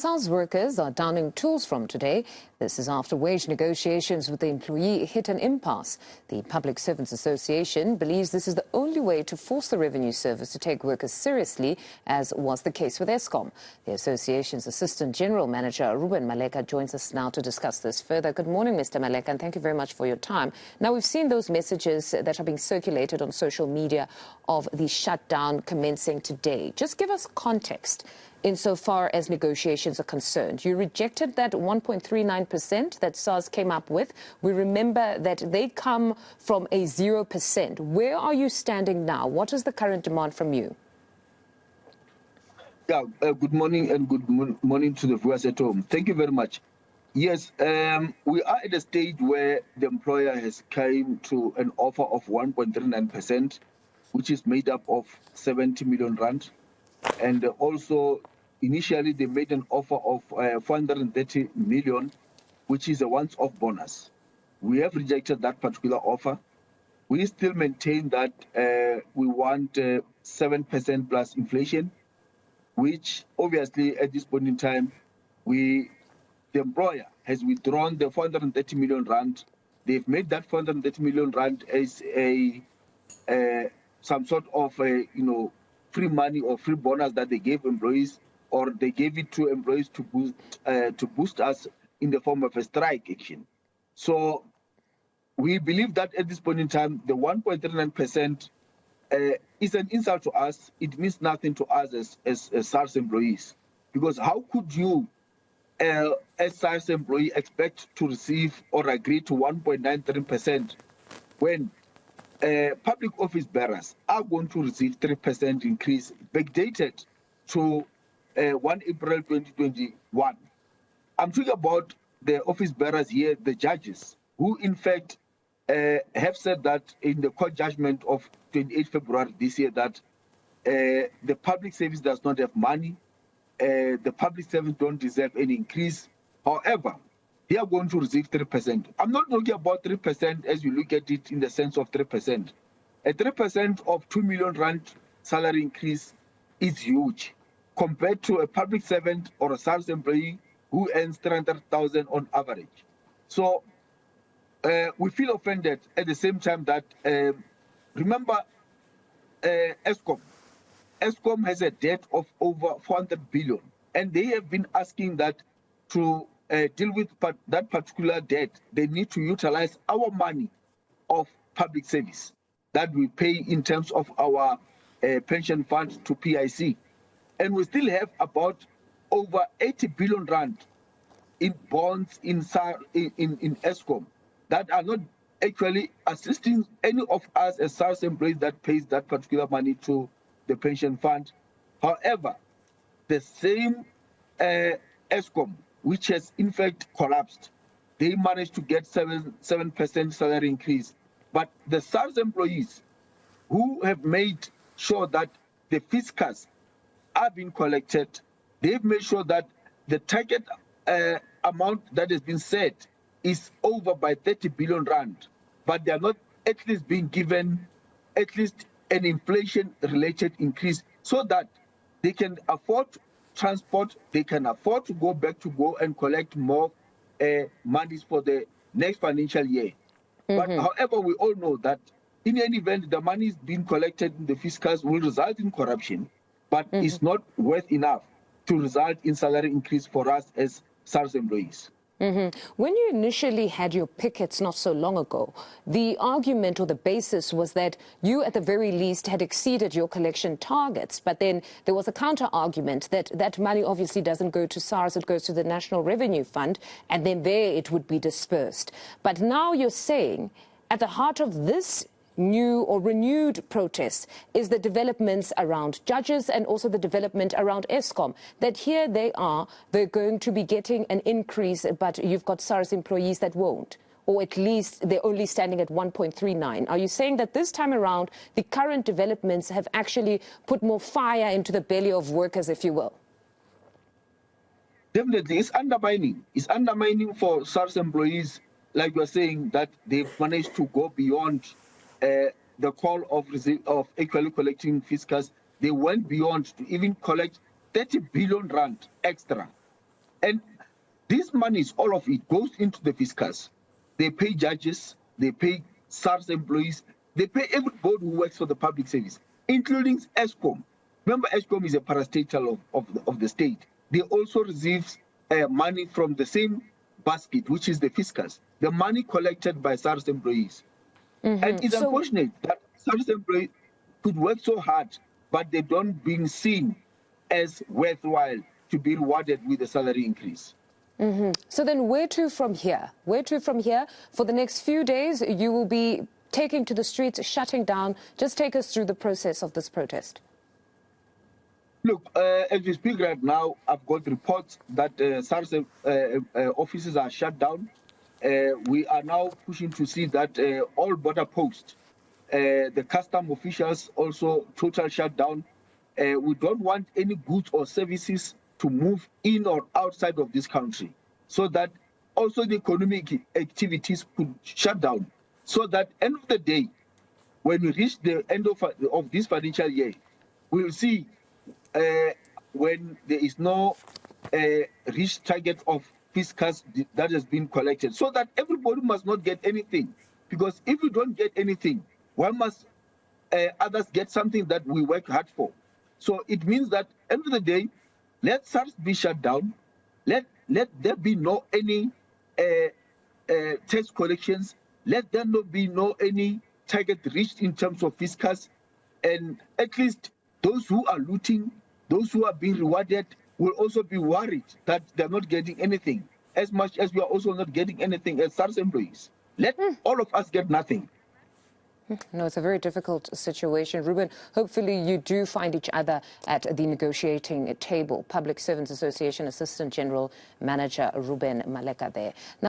SARS workers are downing tools from today. This is after wage negotiations with the employee hit an impasse. The Public Servants Association believes this is the only way to force the Revenue Service to take workers seriously, as was the case with Eskom. The association's Assistant General Manager, Ruben Maleka, joins us now to discuss this further. Good morning, Mr. Maleka, and thank you very much for your time. Now, we've seen those messages that are being circulated on social media of the shutdown commencing today. Just give us context insofar as negotiations are concerned. You rejected that 1.39% that SARS came up with. We remember that they come from a 0%. Where are you standing now? What is the current demand from you? Yeah, good morning and good morning to the viewers at home. Thank you very much. Yes, we are at a stage where the employer has come to an offer of 1.39%, which is made up of 70 million rand. And also, initially, they made an offer of 430 million, which is a once-off bonus. We have rejected that particular offer. We still maintain that we want 7% plus inflation, which obviously at this point in time, the employer has withdrawn the 430 million rand. They've made that 430 million rand as some sort of free money or free bonus that they gave employees, or they gave it to employees to boost us in the form of a strike action. So we believe that at this point in time, the 1.39% is an insult to us. It means nothing to us as SARS employees, because how could you, as SARS employee, expect to receive or agree to 1.93% when public office bearers are going to receive 3% increase backdated to 1 April 2021. I'm talking about the office bearers here, the judges, who in fact have said that in the court judgment of 28 February this year that the public service does not have money, the public service don't deserve any increase. However, they are going to receive 3%. I'm not talking about 3% as you look at it in the sense of 3%. A 3% of 2 million rand salary increase is huge compared to a public servant or a SARS employee who earns 300,000 on average. So we feel offended at the same time that, remember, Eskom has a debt of over 400 billion, and they have been asking that to deal with that particular debt, they need to utilize our money of public service that we pay in terms of our pension fund to PIC. And we still have about over 80 billion rand in bonds in Eskom that are not actually assisting any of us as SARS employees that pays that particular money to the pension fund. However, the same Eskom, which has in fact collapsed, they managed to get 7% salary increase. But the SARS employees who have made sure that the fiscals are being collected, they've made sure that the target amount that has been set is over by 30 billion rand, but they are not at least being given at least an inflation-related increase so that they can afford transport, they can afford to go and collect more monies for the next financial year. But however, we all know that in any event, the money is being collected in the fiscals will result in corruption, but it's not worth enough to result in salary increase for us as SARS employees. When you initially had your pickets not so long ago, the argument or the basis was that you at the very least had exceeded your collection targets. But then there was a counter argument that that money obviously doesn't go to SARS, it goes to the National Revenue Fund, and then there it would be dispersed. But now you're saying at the heart of this new or renewed protests is the developments around judges and also the development around Eskom, that here they're going to be getting an increase, but you've got SARS employees that won't, or at least they're only standing at 1.39. Are you saying that this time around the current developments have actually put more fire into the belly of workers, if you will? Definitely, it's undermining. It's undermining for SARS employees, like you're saying, that they've managed to go beyond the call of equally collecting fiscals. They went beyond to even collect 30 billion rand extra And these monies, all of it, goes into the fiscus. They pay judges, they pay SARS employees, they pay everybody who works for the public service, including ESCOM. Remember, ESCOM is a parastatal of the state. They also receive money from the same basket, which is the fiscus, the money collected by SARS employees. And it's unfortunate that SARS employees could work so hard, but they don't being seen as worthwhile to be rewarded with a salary increase. So then where to from here? Where to from here? For the next few days, you will be taking to the streets, shutting down. Just take us through the process of this protest. Look, as we speak right now, I've got reports that SARS offices are shut down. We are now pushing to see that all border posts, the custom officials also total shutdown. We don't want any goods or services to move in or outside of this country, so that also the economic activities could shut down, so that end of the day, when we reach the end of this financial year, we'll see when there is no reached target of fiscus that has been collected, so that everybody must not get anything. Because if you don't get anything, why must others get something that we work hard for? So it means that end of the day, let SARS be shut down. Let there be no any tax collections. Let there not be no any target reached in terms of fiscus. And at least those who are looting, those who are being rewarded, will also be worried that they're not getting anything, as much as we are also not getting anything as SARS employees. Let all of us get nothing. No, it's a very difficult situation. Ruben, hopefully you do find each other at the negotiating table. Public Servants Association Assistant General Manager Ruben Maleka there. Now